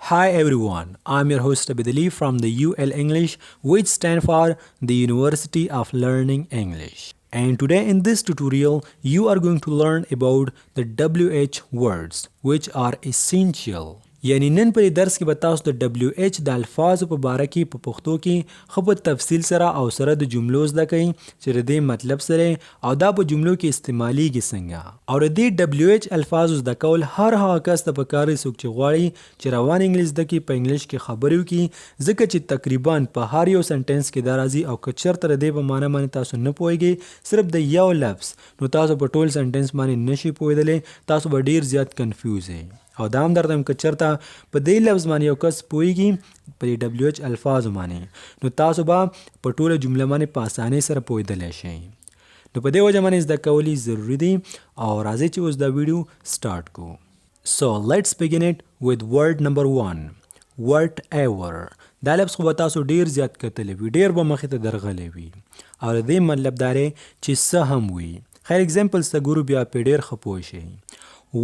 Hi everyone, I'm your host Abidali from the UL English, which stand for the University of Learning English. And today in this tutorial, you are going to learn about the WH words, which are essential. یعنی نن په درس کې به تاسو د WH د الفاظو په باره کې په پښتو کې ښه په تفصیل سره او سره د جملو زده کړئ چې د دې مطلب سره او دا په جملو کې استعمالیږي څنګه. او د دې WH الفاظو زده کول هر هغه کس ته پکار دی څوک چې غواړي چې روان انګلیش زده کړي په انګلیش کې خبرې وکړي ځکه چې تقریبا په هر یو سنټنس کې دا راځي او که چېرته د دې په معنی باندې تاسو نه پوهیږئ صرف د یو لفظ نو تاسو په ټول سنټنس باندې نشئ پوهېدلی تاسو به ډېر زیات کنفیوز یئ. او دا هم درته وایم که چېرته په دې لفظ باندې یو کس پوهیږي په دې WH الفاظو باندې نو تاسو به په ټوله جمله باندې په اسانۍ سره پوهېدلی شئ. نو په دې وجه باندې زده کول ضروري دي او راځئ چې اوس دا ویډیو سټارټ کړو. So let's begin it with word number 1. whatever. دا لفظ خو به تاسو ډېر زیات کتلی وي ډېر به مخې ته درغلی وي او د دې مطلب دا دی چې څه هم وي. خیر اګزامپلز ته ګورو بیا پې ډېر ښه پوه شئ.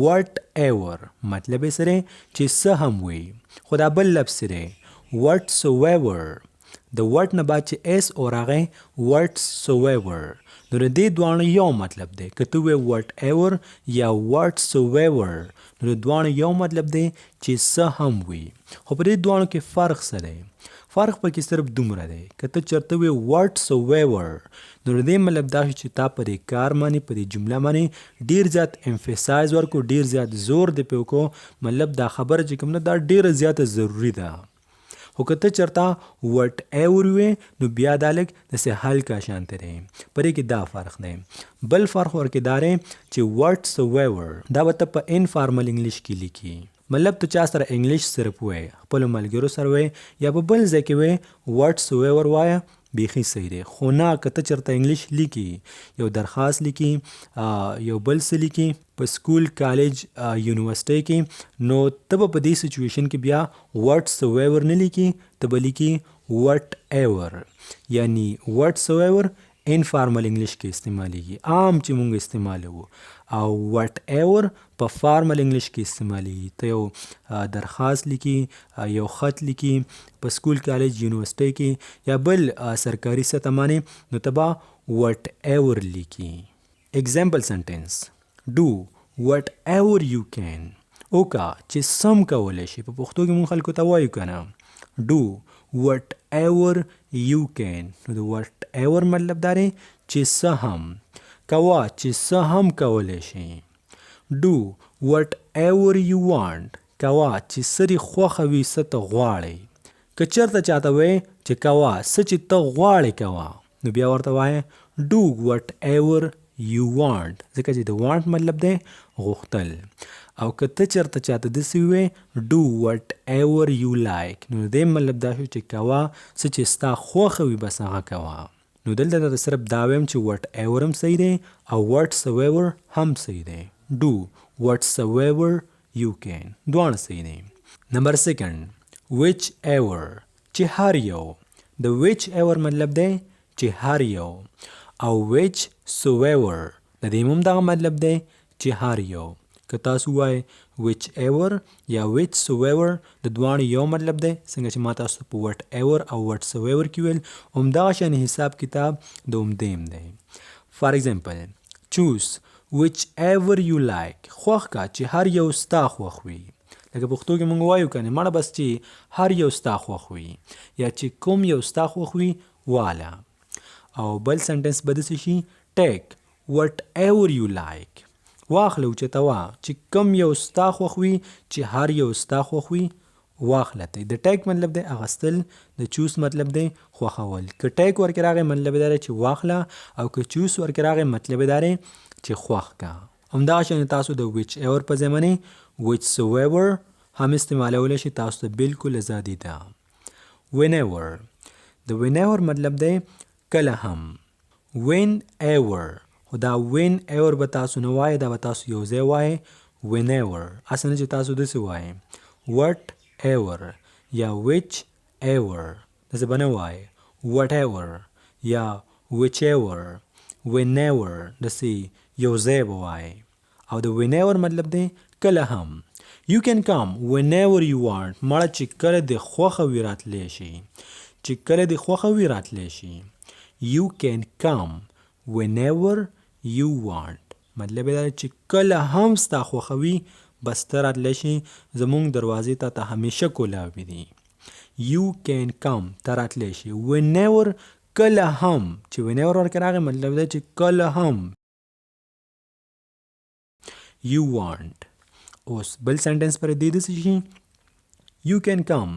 whatever مطلب یې سره چې څه هم وي خو دا بل لفظ دی whatsoever د what نه بعد چې s او راغی whatsoever نو د دې دواړو یو مطلب دی که ته وایې whatever یا whatsoever نو د دواړو یو مطلب دی چې څه هم وي خو په دې دواړو کې فرق څه دی فرق پکې صرف دومره دی که ته چېرته وایې whatsoever نو د دې مطلب دا شو چې تا په دې کار باندې په دې جمله باندې ډېر زیات امفسایز ورکړو ډېر زیات زور دې پې وکړو مطلب دا خبره چې کوم نه دا ډېره زیاته ضروري ده. خو که ته چېرته whatever وې نو بیا دا لږ داسې هلکه شانته دی په دې کې دا فرق دی. بل فرق ورکې دا دی چې whatsoever دا به ته په انفارمل انګلیش کې لیکي مطلب ته چا سره انګلیش صرف وایې خپلو ملګرو سره وایې یا په بل ځای کې وایې whatsoever وایه بیخي صحیح دی. خو نه که ته چېرته انګلیش لیکي یو درخواست لیکي یو بل څه لیکي په سکول کالج یونیورسټۍ کې نو ته به په دې سچویشن کې بیا whatsoever نه لیکي ته به لیکي whatever یعنی whatsoever انفارمل انګلیش کې استعمالیږي عام چې مونږ استعمالوو او whatever په فارمل انګلیش کې استعمالیږي. ته یو درخواست لیکي یو خط لیکي په سکول کالج یونیورسټۍ کې یا بل سرکاري سطح باندې نو ته به whatever لیکي. اگزامپل سنټنس do whatever you can وکړه چې سم کولی شي په پښتو کې مونږ خلکو ته وایو که نه do whatever you can نو د whatever مطلب دا دی چې څه هم کوه چې څه هم کولی شي. do whatever you want کوه چې څه دې خوښه وي څه ته غواړئ که چېرته چاته وایې چې کوه څه چې ته غواړې کوه نو بیا ورته وایې do whatever you want ځکه چې د want مطلب دی غوښتل. او که ته چېرته چاته داسې ووایې do whatever you like نو د دې مطلب دا شو چې کوه څه چې ستا خوښه وي بس هغه کوه. نو دلته درته صرف دا وایم چې whatever هم صحیح دی او whatsoever هم صحیح دی. do whatsoever you can دواړه صحیح دی. نمبر 2 whichever چې هر یو د whichever مطلب دی چې هر یو او whichsoever د دې هم دغه مطلب دی چې هر یو که تاسو وایئ whichever یا whichsoever د دواړو یو مطلب دی څنګه چې ما تاسو په whatever او whatsoever کې ویل همدغه شان حساب کتاب د همدې دی. فار ایگزامپل choose whichever you like خوښ کا چې هر یو ستا خوښ وي لکه پښتو کې مونږ وایو که نه مړه بس چې هر یو ستا خوښ وي یا چې کوم یو ستا خوښ وي واله. او بل سنټنس به داسې شي take whatever you like واخله اوچته وا چې کم یو ستا خوښ وي چې هر یو ستا خوښ وي واخله. ته د ټیک مطلب دی اخیستل د چوس مطلب دی خوښول. که ټیک ورکې راغی مطلب دا دی چې واخله او که چوس ورکې راغی مطلب دا دی چې خوښ کا. همدغه شان تاسو د whichever په ځای باندې whichsoever هم استعمالولی شي تاسو ته بالکل ازادي ده. whenever د whenever مطلب دی کله هم. whenever خو دا whenever به تاسو نه وایئ دا به تاسو یو ځای وایئ whenever اصل نه چې تاسو داسې وایئ whatever یا whichever داسې به نه وایئ whatever یا whichever whenever داسې یو ځای به وایئ او د whenever مطلب دی کله هم. You can come whenever you want. مړه چې کله د خوښه وي راتلی شي. چې کله د خوښه وي راتلی شي. You can come whenever you want. مطلب دا چې کله هم ستا خوښه وي بس ته راتلی شي زموږ دروازې ته همیشه کولاوې دي. You can come ته راتلی شي. Whenever کله هم چې whenever ورکې راغی مطلب دا چې کله هم you want. اوس بل سنټنس پر دې داسې شي You can come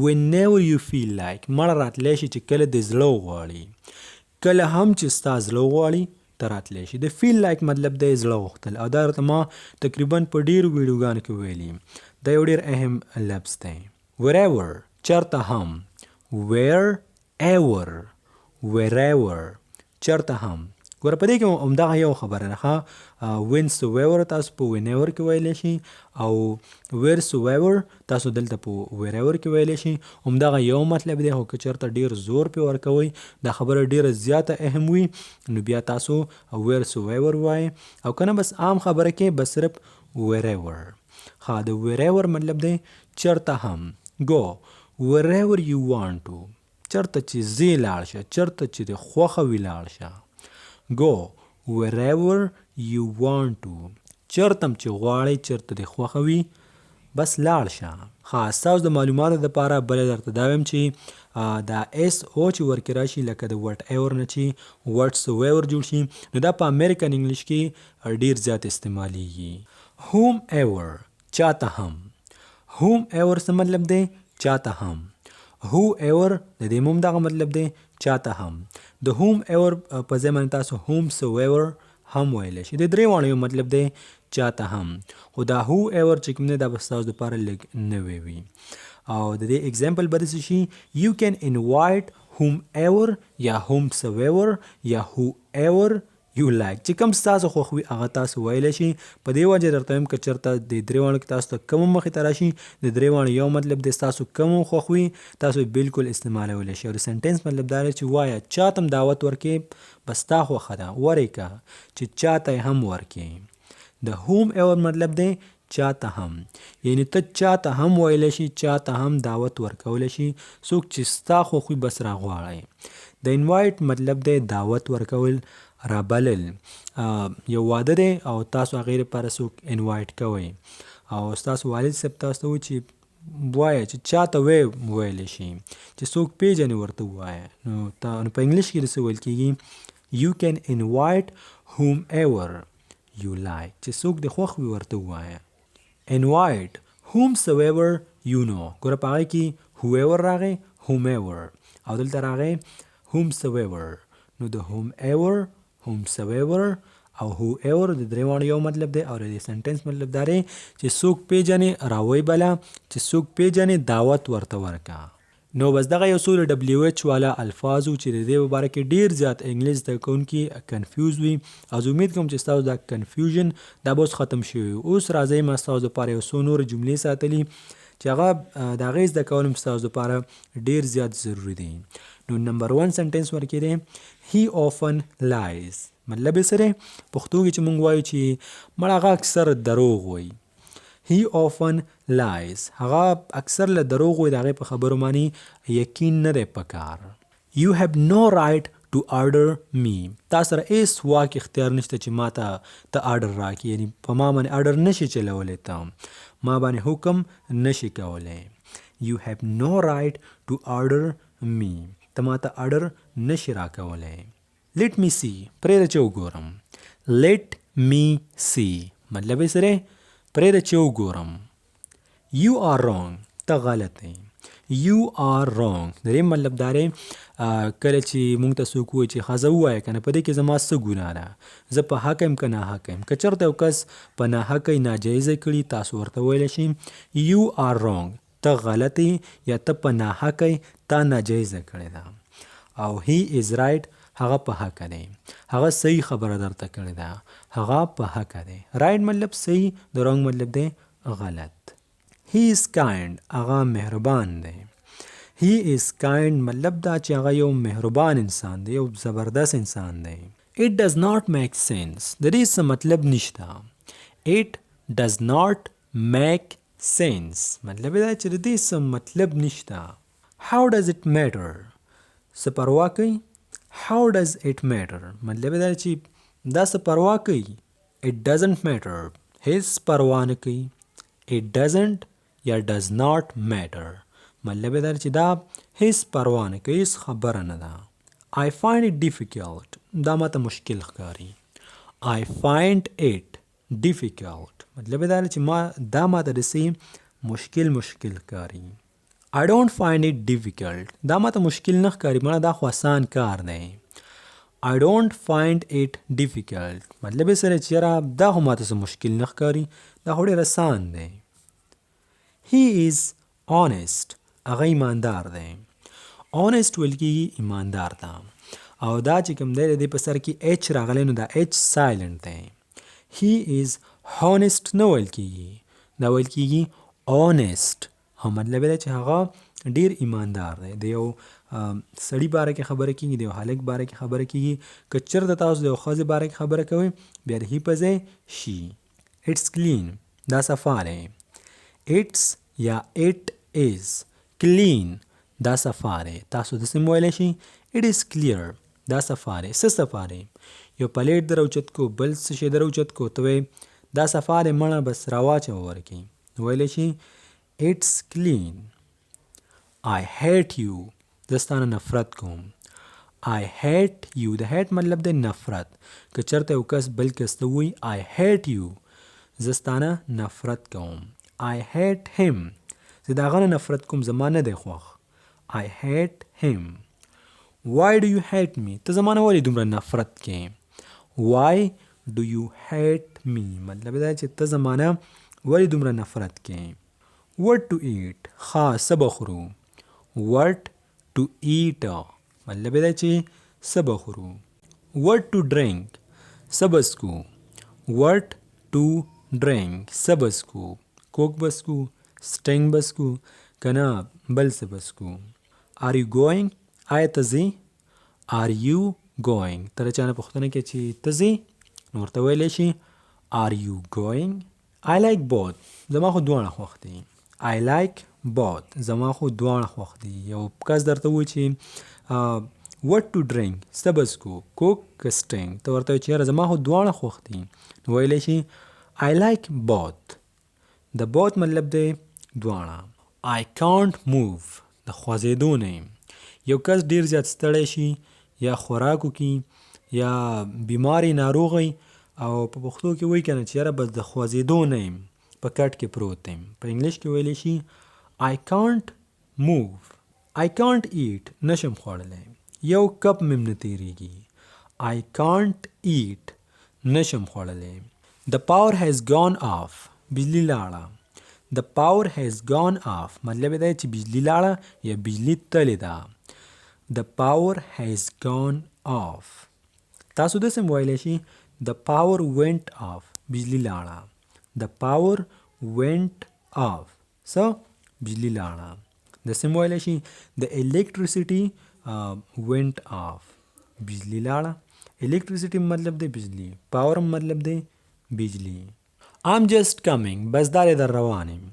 whenever you feel like. مړه راتلی شي چې کله د زړه وغواړي. کله هم چې ستا زړه وغواړي ته راتلی شي. د feel like مطلب دی زړه غوښتل او دا درته ما تقریبا په ډېرو ویډیوګانو کې ویلي. دا یو ډېر اهم لفظ دی. Wherever چېرته هم. Wherever چېرته هم. ګوره په دې کې همدغه یو خبره ده ښه. whensoever تاسو په whenever کې ویلی شي او wheresoever تاسو دلته په wherever کې ویلی شي. همدغه یو مطلب دی خو که چېرته ډېر زور پې ورکوئ دا خبره ډېره زیاته اهم وي نو بیا تاسو wheresoever وایئ او که نه بس عام خبره کې بس صرف wherever. ښه د wherever مطلب دی چېرته هم. go wherever you want to. چېرته چې ځې لاړ شه. چېرته چې د خوښه وي لاړ شه. go wherever you want to. چېرته چې غواړئ چېرته د خوښه وي بس لاړ شه. ښه ستاسو د معلوماتو دپاره بله درته دا وایم چې دا اس او چې ورکې راشي لکه د وټ ایور نه چې whatsoever جوړ شي نو دا په امریکن انګلیش کې ډېر زیات استعمالیږي. whomever چاته هم. whomever څه مطلب دی چاته هم. whoever د دې هم دغه مطلب دی چاته هم. د whomever په ځای باندې تاسو whomsoever هم ویلی شي. د درې واړو یو مطلب دی چاته هم. خو دا whoever چې کوم دی دا به ستاسو دپاره لږ نوی وي او د دې اګزامپل به داسې شي You can invite whomever یا whomsoever یا whoever you like. چې کوم ستاسو خوښ وي هغه تاسو ویلی شي. په دې وجه درته وایم که چېرته د درې واړو کې تاسو ته کوم مخې ته راشي د درې واړو یو مطلب دی ستاسو کوم خوښ وي تاسو بالکل استعمالولی شي. او د سنټنس مطلب دا دی چې وایه چاته هم دعوت ورکې بس ستا خوښه ده ورکه چې چاته هم ورکې. د whomever مطلب دی چاته هم. یعنی ته چاته هم ویلی شي چاته هم دعوت ورکولی شي څوک چې ستا خوښ وي بس راغواړئ. د انوایټ مطلب دی دعوت ورکول رابلل. یو واده دی او تاسو هغې لپاره څوک انوایټ کوئ او ستاسو والد صاحب تاسو ته وایي چې وایه چې چاته ویلی شي چې څوک پیژنې ورته ووایه نو په انګلیش کې داسې ویل کېږي You can invite whomever you like. چې څوک د خوښ وي ورته ووایه. Invite whomsoever you know. ګوره په هغې کې whoever راغی whomever او دلته راغی whomsoever. نو د whomever whomsoever او whoever د درې واړو یو مطلب دی او د دې سنټنس مطلب دا دی چې څوک پیژنې راوی بله چې څوک پیژنې دعوت ورته ورکه. نو بس دغه یو څو WH والا الفاظ و چې د دې په باره کې ډېر زیات انګلیش زده کوونکي کنفیوز وي او زه امید کوم چې ستاسو دا کنفیوژن دا به اوس ختم شوی. اوس راځئ ما ستاسو دپاره یو څو نورې جملې ساتلي چې هغه د هغې زده کول هم ستاسو دپاره ډېر زیات ضروري دی. نو نمبر 1 سنټنس ورکې دی He often lies. مطلب یې څه دی؟ پښتو کې چې موږ وایو چې مړه هغه اکثر دروغ وایي. He often lies. هغه اکثر له دروغ وایي د هغې په خبرو باندې یقین نه دی پکار. You have no right to order me. تا سره هېڅ واک اختیار نشته چې ما ته اډر راکړي یعنی په ما باندې اډر نشي چلولی ته ما باندې حکم نشي کولی. You have no right to order me. ته ما ته اډر نشي راکولی. Let me see. پرېږده چې وګورم. Let me see. مطلب یې څه دی؟ پرېږده چې وګورم. You are wrong. ته غلط دی. You are wrong. د دې مطلب دا دی کله چې موږ ته څوک ووایي چې ښځه ووایه که نه په دې کې زما څه ګناه ده زه په حقه یم که ناحقه یم. که چېرته یو کس په ناحقه یې ناجایزه کړي تاسو ورته ویلی شي You are wrong. ته غلط یې یا ته په ناحقه یې تا ناجایزه کړې ده او he is right. هغه په حقه دی. هغه صحیح خبره درته کړې ده. هغه په حقه دی. رایټ مطلب صحیح د رونګ مطلب دی غلط. He is kind. هغه مهربان دی. He is kind مطلب دا چې هغه یو مهربان انسان دی یو زبردست انسان دی. It does not make sense. د دې څه مطلب نشته. It does not make sense مطلب دا چې د دې څه مطلب نشته. how does it matter څه پروا کوي. how does it matter مطلب دا چې دا څه پروا کوي. it doesn't matter هیڅ پروا نه کوي. it doesn't یا does not matter مطلب دا چې دا هیڅ پروا نه کوي، هیڅ خبره نه ده. I find it difficult دا ماته مشکل ښکاري. I find it difficult مطلب دا چې دا ماته داسې مشکل ښکاري. I don't find it difficult دا ماته مشکل نه ښکاري، مانا دا خو آسان کار دی. I don't find it difficult مطلب سره چې یاره دا خو ماته څه مشکل نه ښکاري، دا خو ډېر آسان دی. He is honest هغه ایماندار دی. honest ویل کېږي ایماندار ته، او دا چې کوم دی د دې په سر کې h راغلی نو دا h silent دی. he is honest نه ویل کېږي، دا ویل کېږي honest. هم مطلب دی چې هغه ډیر ایماندار دی. د یو سړي باره کې خبره کېږي، د یو هلک باره کې خبره کېږي. که چېرته تاسو د یو ښځې باره کې خبره کوئ بیا د هي په ځای شي. it's clean دا صفا دی. it's یا it is clean دا صفا دی. تاسو داسې هم ویلی شئ it is clear دا صفا دی. څه صفا دی؟ یو پلیټ در اوچت کو، بل څه شی در اوچت کو، ته وایې دا صفا دی مړه بس راواچوه ورکې، ویلی شي it's clean. I hate you زه ستانه نفرت کوم. I hate you د hate مطلب دی نفرت. که چېرته یو کس بل کس ته ووایي I hate you زه ستانه نفرت کوم. I hate him زه د هغه نه نفرت کوم، زما نه دی خوښ. I hate him. Why do you hate me ته زما نه ولې دومره نفرت کوې. Why do you hate me مطلب دا چې ته زما نه ولې دومره نفرت کوې. what to eat څه به خورو. what to eat مطلب دا چې څه به خورو. what to drink څه به څکو. what to drink څه به څکو. کوک به څکو، سټینګ به څکو، که نه بل څه به څکو. are you going آیا ته ځې. are you going ته د چا نه پوښتنه کوې چې ته ځې نو ورته ویلی شي are you going. I like both زما خو دواړه خوښ دي. I like both زما خو دواړه خوښ دي. یو کس درته ووایي چې what to drink څه به څکو، کوک که سټینګ، ته ورته وایي چې یاره زما خو دواړه خوښ دي، نو ویلی شي I like both. د both مطلب دی دواړه. I can't move د خوځېدو نه یم. یو کس ډیر زیات ستړی شي یا خوراکو کې یا بیماری ناروغی او په پښتو کې وایي که نه چې یاره بس د خوځېدو نه یم، په کټ کې پروت یم. په انګلیش کې ویلی شي I can't move. I can't eat نشم خوړلی، یو کپ مې نه تېرېږي. I can't eat نشم خوړلی. The power has gone off بجلی لاړه. The power has gone off مطلب دا چې بجلی لاړه یا بجلی تلې ده. The power has gone off. تاسو داسې هم ویلی شي The power went off بجلی لاړه. The power went off بجلی لاړه. داسې هم ویلی شي The electricity went off بجلی لاړه. electricity مطلب دی بجلی، power مطلب دی بجلی. I'm just coming بس دارې در روان یم.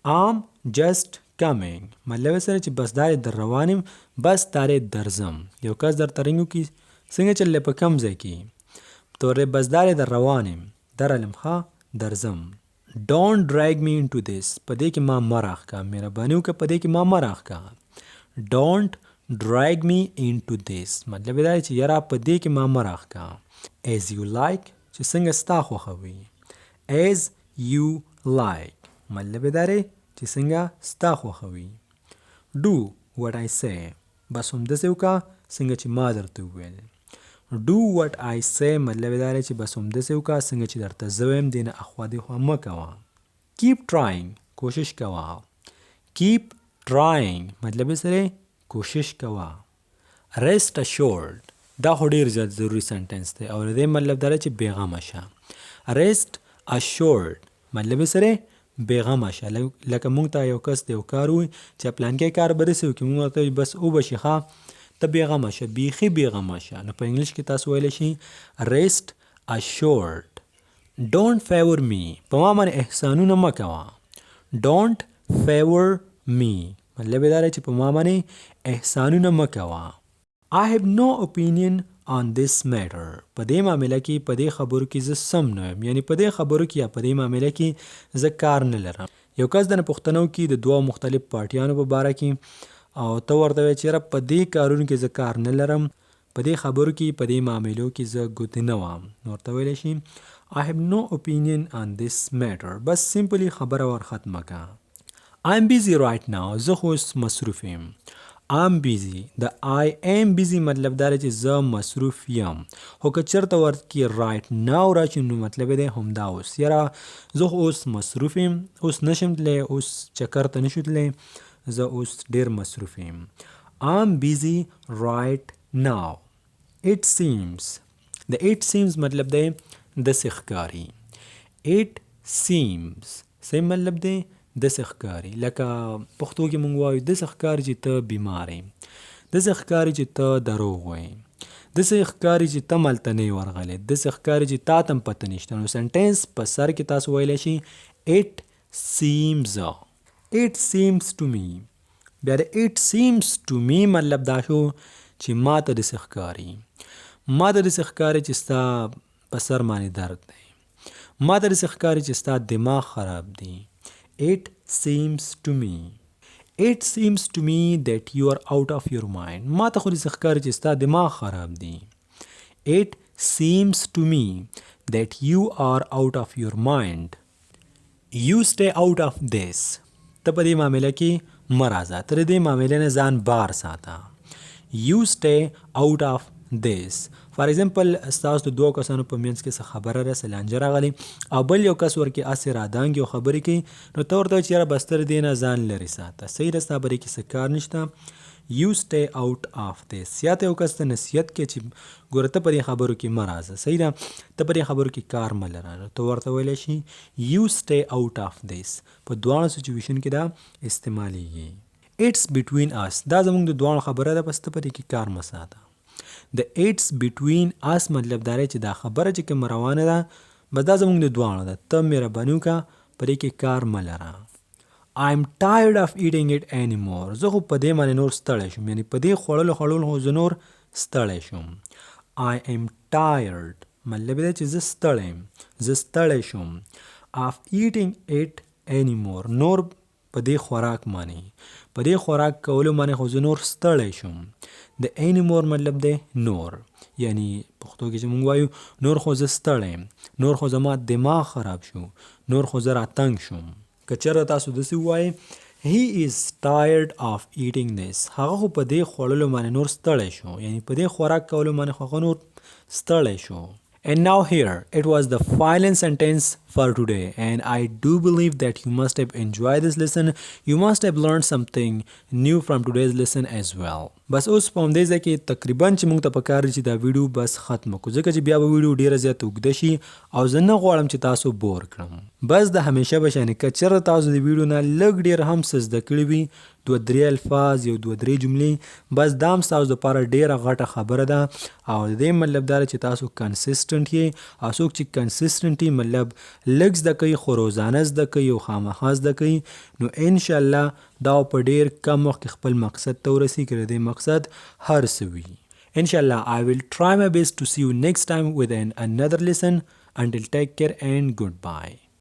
I'm just coming مطلب سره چې بس دارې در روان یم، بس دارې درځم. یو کس درته رنګ وکړي څنګه چللی په کوم ځای کې، ته ورته بس دارې در روان یم، درالم ښه درځم. Don't drag me into this په دې کې ما مه راښکه، مهرباني وکړه په دې کې ما مه راښکه. Don't drag me into this مطلب دا چې یاره په دې کې ما مه راښکه. As you like چې څنګه ستا خوښه وي. As you like مطلب دا دی چې څنګه ستا خوښه وي. Do what I say بس همداسې وکړه څنګه چې ما درته وویل. Do what I say مطلب دا دی چې بس همداسې وکړه څنګه چې درته زه وایم، دې نه اخوا دېخوا مه کوه. Keep trying کوشش کوه. Keep trying مطلب یې سره کوشش کوه. Rest assured دا خو ډېر زیات ضروري سنټنس دی او د دې مطلب دا دی چې بېغمه شه. Rest assured مطلب یې سره بېغمه شه. لکه موږ ته یو کس د یو کار ووایي چې پلانکی کار به داسې وکړي، موږ ورته بس وبشي ښه ته بېغمه شه، بیخي بېغمه شه. نو په انګلیش کې تاسو ویلی شي rest assured. Don't favor me په ما باندې احسانونه مه کوه. don't favor me مطلب دا دی چې په ما باندې احسانونه مه کوه. I have no opinion on this matter په دې معامله کې په دې خبرو کې زه سم نه یم، یعنی په دې خبرو کې یا په دې معامله کې زه کار نه لرم. یو کس د پوښتنو کې د دوه مختلف پارټیانو په باره کې او ته ورته وایې چې یاره په دې کارونو کې زه کار نه لرم، په دې خبرو کې په دې معاملو کې زه ګوتې نه وم، نو ورته ویلی شي I have no opinion on this matter. بس سمپلی خبره ور ختمه که. I'm busy right now. زه خو اوس مصروف یم. I'm busy. د I am busy مطلب دا دی چې زه مصروف یم، خو که چېرته ورکې right now راشي نو مطلب دی همدا اوس. یاره زه خو اوس مصروف یم، اوس نشم تللی، اوس چکر ته نشو تللی، زه اوس ډېر مصروف یم. I'm busy right now. It seems. د it seems مطلب دی داسې ښکاري. It seems صحیح مطلب دی داسې ښکاري، لکه پښتو کې مونږ وایو داسې ښکاري چې ته بیمار یې، داسې ښکاري چې ته دروغ وایې، داسې ښکاري چې ته ملته نه یې ورغلی، داسې ښکاري چې تا ته هم پته نشته. نو سنټینس په سر کې تاسو ویلی شي it seems. It seems to me. بیا د it seems to me مطلب دا شو چې ما ته داسې ښکاري، ما ته داسې ښکاري چې ستا په سر باندې درد دی، ما ته داسې ښکاري چې ستا دماغ خراب دی. It seems to me. It seems to me that you are out of your mind. ما ته خو داسې ښکاري چې ستا دماغ خراب دی. It seems to me that you are out of your mind. You stay out of this. ته په دې معامله کې مه راځه، ته د دې معاملې نه ځان بار ساته. You stay out of this. فار ایگزامپل ستاسو د دوه کسانو په منځ کې څه خبره راسه لانجه راغلی او بل یو کس ورکې هسې رادانګي او خبرې کوي، نو ته ورته وایې چې یاره بس ته د دې نه ځان لرې ساته، صحیح ده، ستا برې کې څه کار نشته. You stay out of this. یا ته یو کس ته نصیحت کې چې ګوره ته په دې خبرو کې مه راځه، صحیح ده، ته په دې خبرو کې کار مه لره، نو ته ورته ویلی شي You stay out of this. په دواړو سچویشن کې دا استعمالیږي. It's between us. دا زموږ د دواړو خبره ده، بس ته په دې کې کار مه ساته. د it's between us مطلب دا دی چې دا خبره چې کوم روانه ده بس دا زموږ د دواړو ده، ته مهرباني وکړه په دې کې کار مه لره. I'm tired of eating it anymore. زه خو په دې باندې نور ستړی شوم، یعنی په دې خوړلو خو زه نور ستړی شوم. I am tired مطلب دا چې زه ستړی یم، زه ستړی شوم. of eating it anymore نور په دې خوراک باندې، په دې خوراک کولو باندې خو زه نور ستړی شوم. د anymore مطلب دی نور، یعنی پښتو کې چې مونږ وایو نور خو زه ستړی یم، نور خو زما دماغ خراب شو، نور خو زه راتنګ شوم. که چېرته تاسو داسې ووایئ he is tired of eating this، هغه خو په دې خوړلو باندې نور ستړی شو، یعنی په دې خوراک کولو باندې خو هغه نور ستړی شو. And now here, it was the final sentence for today, and I do believe that you must have enjoyed this lesson. You must have learned something new from today's lesson as well. بس اوس په همدې ځای کې تقریبا چې موږ ته پکار دی چې دا ویډیو بس ختمه کړو، ځکه چې بیا به ویډیو ډېره زیاته اوږده شي او زه نه غواړم چې تاسو بور کړم. بس د همیشه به شانې که چېرته تاسو د ویډیو نه لږ ډېر هم څه زده کړي وي، 2-3 الفاظ، 2-3 جملې، بس دا هم ستاسو دپاره ډېره غټه خبره ده او د دې مطلب دا دی چې تاسو کنسسټنټ یې، او څوک چې کنسسټنټ یي مطلب لږ زده کوي خو روزانه زده کوي او خامخا زده کوي، نو انشاءالله دا په ډېر کم وخت کې خپل مقصد ته ورسي، که د دې مقصد هر څه وي. Inshallah, I will try my best to see you next time with another lesson. Until take care and goodbye.